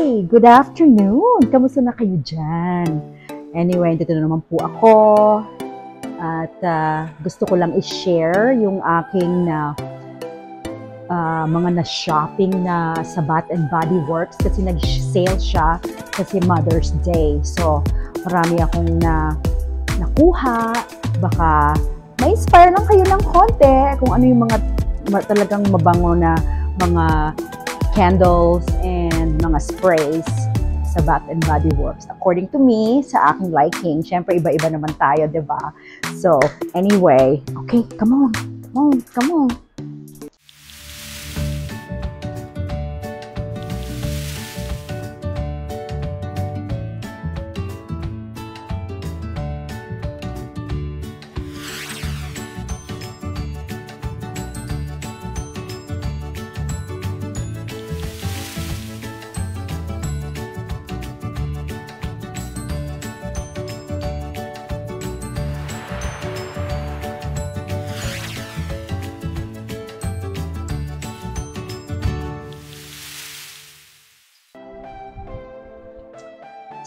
Hi! Good afternoon! Kamusta na kayo dyan? Anyway, dito na naman po ako. At gusto ko lang i-share yung aking mga na-shopping na sa Bath and Body Works kasi nag-sale siya kasi Mother's Day. So, marami akong nakuha. Baka ma-inspire lang kayo ng konti kung ano yung mga talagang mabango na mga candles and mga sprays sa Bath and Body Works. According to me, sa aking liking, syempre iba-iba naman tayo, diba? So, anyway, okay, come on.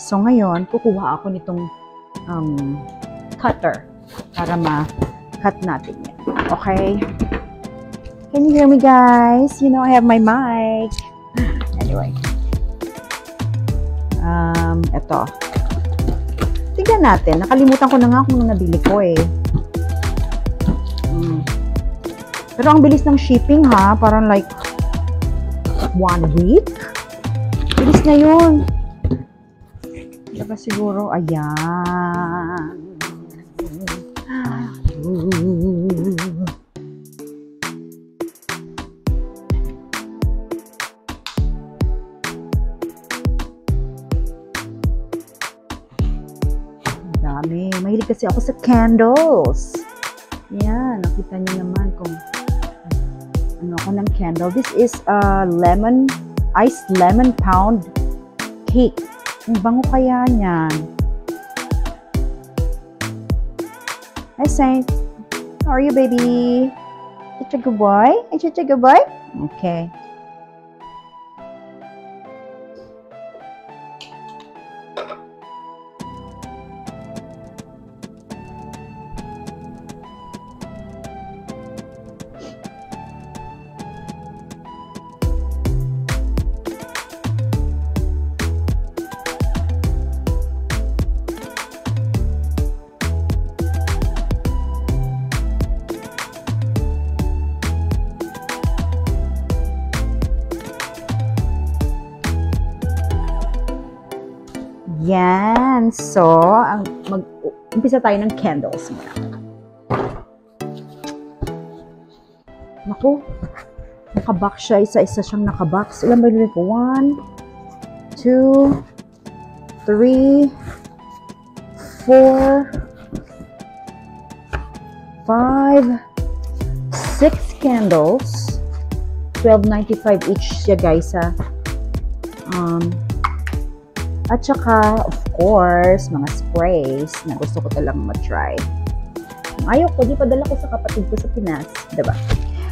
So, ngayon, kukuha ako nitong cutter para ma-cut natin yan. Okay? Can you hear me, guys? You know, I have my mic. Anyway. Ito. Tignan natin. Nakalimutan ko na nga kung nabili ko eh. Pero ang bilis ng shipping ha. Parang like 1 week. Bilis na yun. Diba siguro, ayan. Dami. Mahilig kasi ako sa candles. Yan, nakita niyo naman kung ano ako ng candle. This is a iced lemon pound cake. Ang bango kaya niyan. Hi, Saint. How are you, baby? Is it a good boy? Is it a good boy? Okay. Yan. So, mag-umpisa tayo ng candles muna. Naku, nakabox siya. Isa-isa siyang nakabox. Ilan ba nilin ko? 1, 2, 3, 4, 5, 6 candles. $12.95 each siya, guys, ha. At saka, of course, mga sprays na gusto ko talagang matry. Ayaw ko, di padala ko sa kapatid ko sa Pinas. Diba?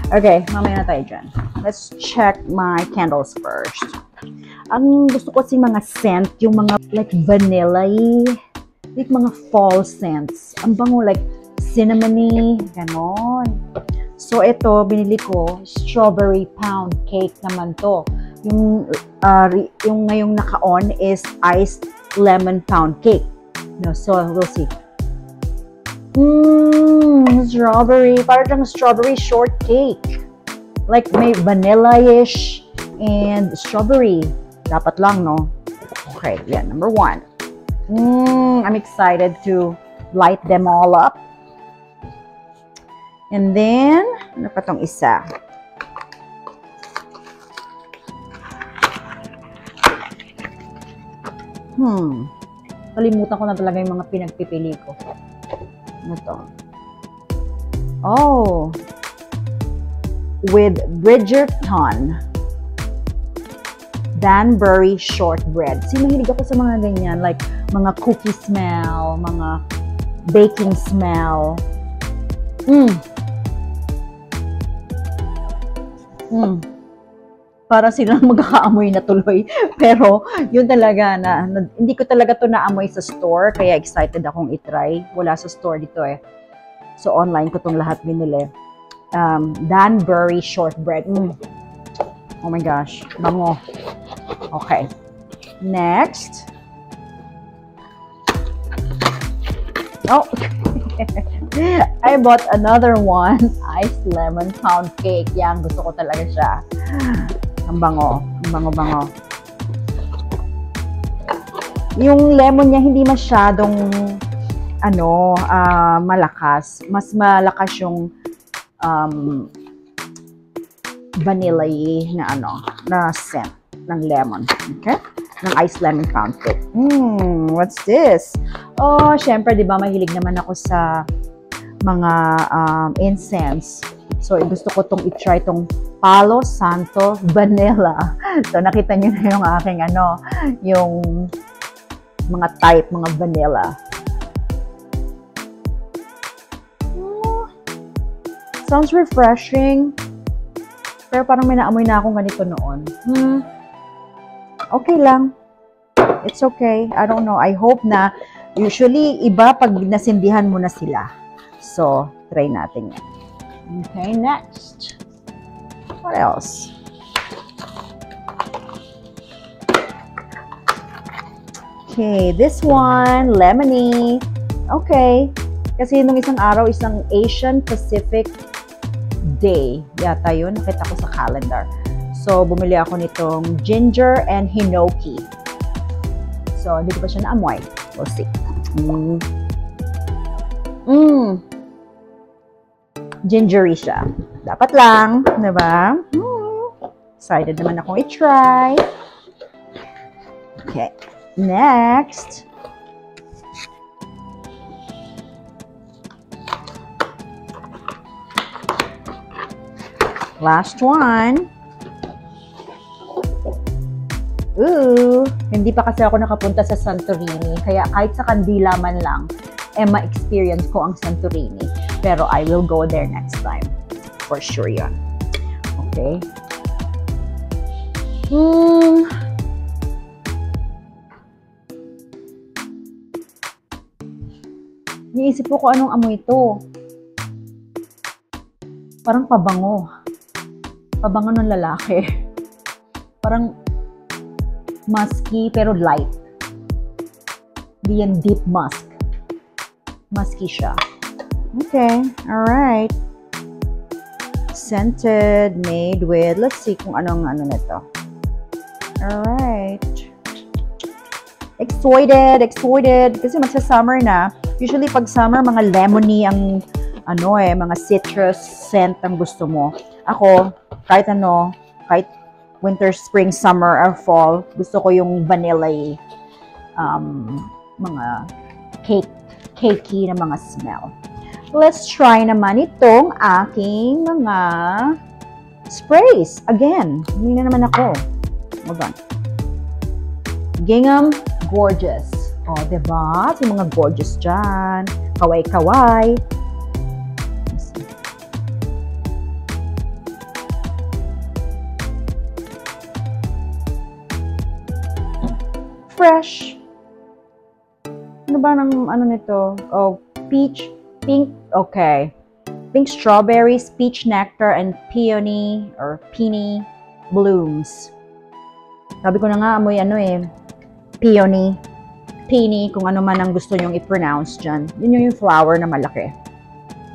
Okay, mamaya na tayo dyan. Let's check my candles first. Ang gusto ko kasi mga scent, yung mga like vanilla-y, like mga fall scents. Ang bango, like cinnamony, ganon. So, ito, binili ko, strawberry pound cake naman to. Yung ngayong naka-on is iced lemon pound cake. No, so we'll see. Strawberry. Parang strawberry shortcake. Like may vanilla-ish and strawberry. Dapat lang, no? Okay, yeah, number 1. I'm excited to light them all up. And then, ano pa tong isa? Kalimutan ko na talaga yung mga pinagpipili ko. Ano to? Oh! With Bridgerton Danbury shortbread. Mahilig ako sa mga ganyan. Like, mga cookie smell, mga baking smell. para silang magkakaamoy na tuloy. Pero, yun talaga hindi ko talaga to naamoy sa store, kaya excited akong itry. Wala sa store dito eh. So, online ko tong lahat binili. Danbury shortbread. Oh my gosh, bango. Okay. Next. Oh, I bought another one. Iced lemon pound cake. Yan, gusto ko talaga siya. Ang bango. Ang bango-bango. Yung lemon niya hindi masyadong malakas. Mas malakas yung vanilla-y na scent ng lemon. Okay? Ng iced lemon pound cake. What's this? Oh, syempre, di ba, mahilig naman ako sa mga incense. So, gusto ko itong i-try itong Palo Santo Vanilla. So, nakita niyo na yung aking yung mga type, mga vanilla. Sounds refreshing. Pero parang may naamoy na akong ganito noon. Okay lang. It's okay. I don't know. I hope na usually iba pag nasindihan mo na sila. So, try natin yan. Okay, next. What else? Okay, this one, lemony. Okay. Kasi nung isang araw, isang Asian Pacific Day. Yata yun. Nakita ko sa calendar. So, bumili ako nitong ginger and hinoki. So, hindi ko pa siya naamoy. We'll see. Gingery siya. Dapat lang. Diba? Excited naman akong i-try. Okay. Next. Last one. Ooh, hindi pa kasi ako nakapunta sa Santorini. Kaya kahit sa kandila man lang, ma-experience ko ang Santorini. Pero I will go there next time. For sure yun. Okay. Niisip ko kung anong amoy ito. Parang pabango. Pabango ng lalaki. Parang musky pero light. Hindi yan deep musk. Musky siya. Okay, alright. Scented, made with, let's see kung anong nito. Alright. Excited. Kasi magsa-summer na. Usually pag summer, mga lemony ang mga citrus scent ang gusto mo. Ako, kahit winter, spring, summer, or fall, gusto ko yung vanilla-y, mga cakey na mga smell. Let's try naman itong aking mga sprays. Again, hindi na naman ako. Hold on. Gingham Gorgeous. O, diba? So, mga gorgeous dyan. Kaway-kaway. Fresh. Ano ba nito? Oh, peach, pink, okay. Pink strawberries, peach nectar, and peony blooms. Sabi ko na nga, amoy peony, kung ano man ang gusto nyong i-pronounce dyan. Yun yung flower na malaki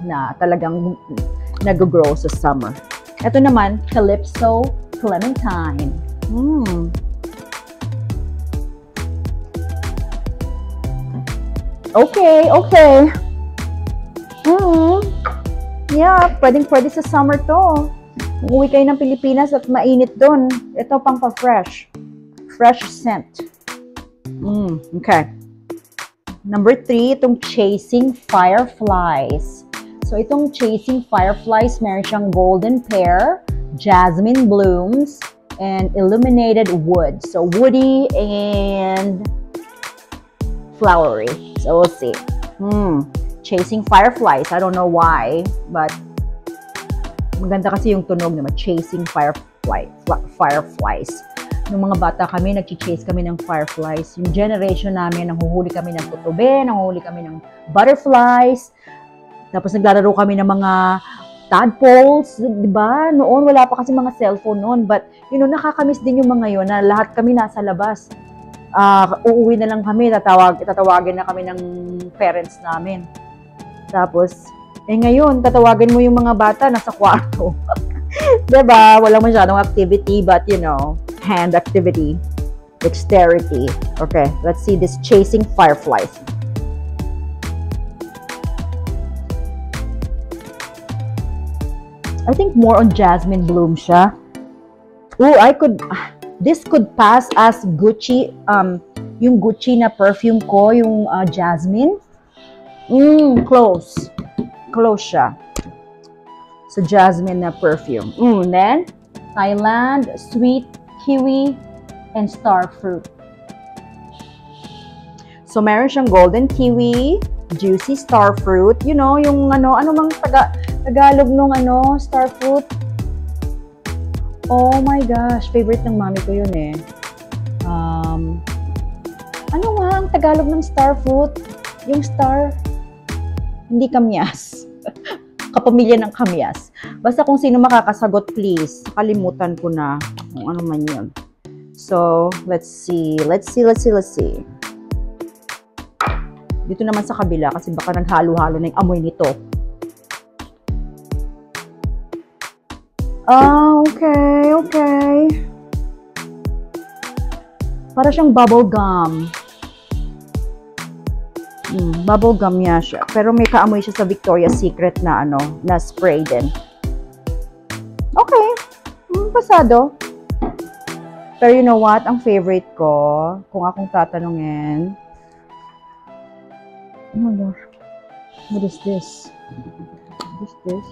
na talagang nag-grow sa summer. Ito naman, Calypso Clementine. Okay. Yeah, pwede sa summer to. Umuwi kayo ng Pilipinas at mainit dun. Ito pang pa-fresh. Fresh scent. Okay. Number 3, itong Chasing Fireflies. So, itong Chasing Fireflies, meron siyang golden pear, jasmine blooms, and illuminated wood. So, woody and flowery. So, we'll see. Chasing Fireflies. I don't know why, but Maganda kasi yung tunog naman, chasing fireflies. Nung mga bata kami, nag-chase kami ng fireflies. Yung generation namin, nanghuhuli kami ng tutube, nanghuhuli kami ng butterflies. Tapos naglalaro kami ng mga tadpoles, di ba? Noon, wala pa kasi mga cellphone noon. But, nakakamiss din yung mga yun na lahat kami nasa labas. Uuwi na lang kami, tatawagin na kami ng parents namin. Tapos, ngayon, tatawagin mo yung mga bata nasa kwarto. Diba? Walang masyadong activity, but hand activity, dexterity. Okay, let's see this chasing fireflies. I think more on jasmine bloom siya. Oh, this could pass as Gucci, yung Gucci na perfume ko, yung jasmine. Close siya. So, jasmine na perfume. Then, Thailand, sweet kiwi, and star fruit. So, meron siyang golden kiwi, juicy star fruit. Yung ano mang Tagalog nung star fruit. Oh my gosh, favorite ng mami ko yun eh. Ano nga ang Tagalog ng star fruit? Yung star, hindi kamyas. Kapamilya ng kamyas. Basta kung sino makakasagot, please. Kalimutan ko na kung ano man yun. So, let's see. Dito naman sa kabila kasi baka naghalo-halo na yung amoy nito. Okay. Para siyang bubble gum. Bubble gum niya siya. Pero may kaamoy siya sa Victoria's Secret na na spray din. Okay. Pasado. Pero you know what? Ang favorite ko, kung akong tatanungin, oh my gosh. What is this? What is this?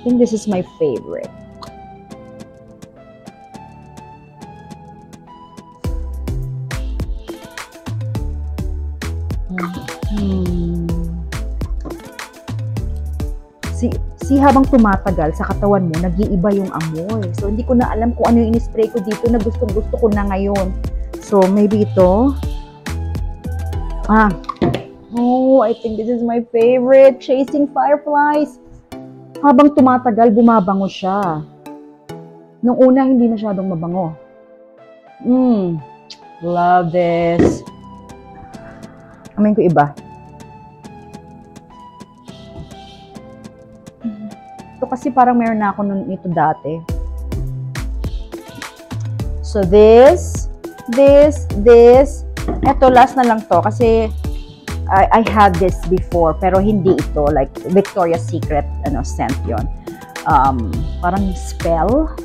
I think this is my favorite. See, habang tumatagal sa katawan mo, nag-iiba yung amoy. So, hindi ko na alam kung ano yung in-spray ko dito na gusto ko na ngayon. So, maybe ito. Oh, I think this is my favorite. Chasing fireflies. Habang tumatagal, bumabango siya. Nung una, hindi masyadong mabango. Love this. Amin ko iba. Ito kasi parang meron na ako nito dati. So this. Ito, last na lang to. Kasi I had this before, pero hindi ito. Like, Victoria's Secret, scent yun. Parang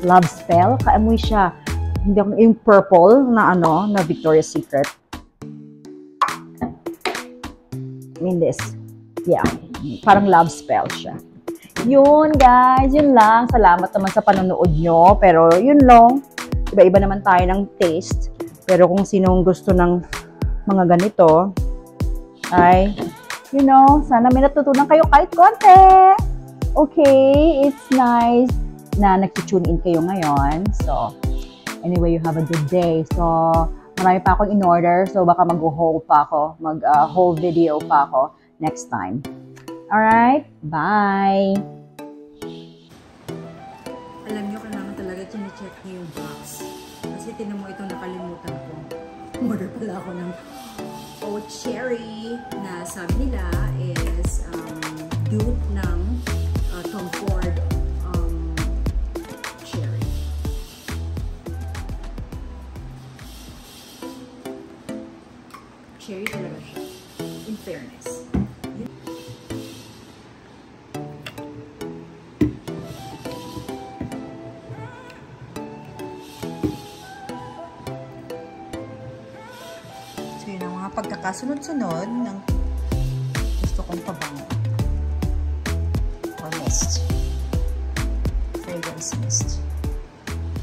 love spell. Kaamoy siya. Hindi ako, yung purple na na Victoria's Secret. I mean this. Yeah. Parang love spell siya. Yun, guys. Yun lang. Salamat naman sa panonood nyo. Pero, yun lang. Iba-iba naman tayo ng taste. Pero kung sinong gusto ng mga ganito, ay, sana may natutunan kayo kahit konti. Okay, it's nice na nag-tune in kayo ngayon. So, anyway, you have a good day. So, marami pa akong in-order. So, baka mag-haul pa ako. Mag-haul video pa ako next time. Alright? Bye! Alam nyo, kailangan talaga chine-check nyo yung box. Kasi tinan mo itong nakalimutan ko. Order pala ako ng cherry na sabi nila is dupe ng Tom Ford cherry. Cherry talaga siya. In fairness. Pagkakasunod-sunod ng gusto kong pabango or mist, fragrance mist.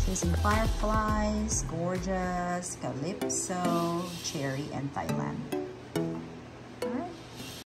Chasing fireflies, gorgeous, calypso, cherry, and Thailand.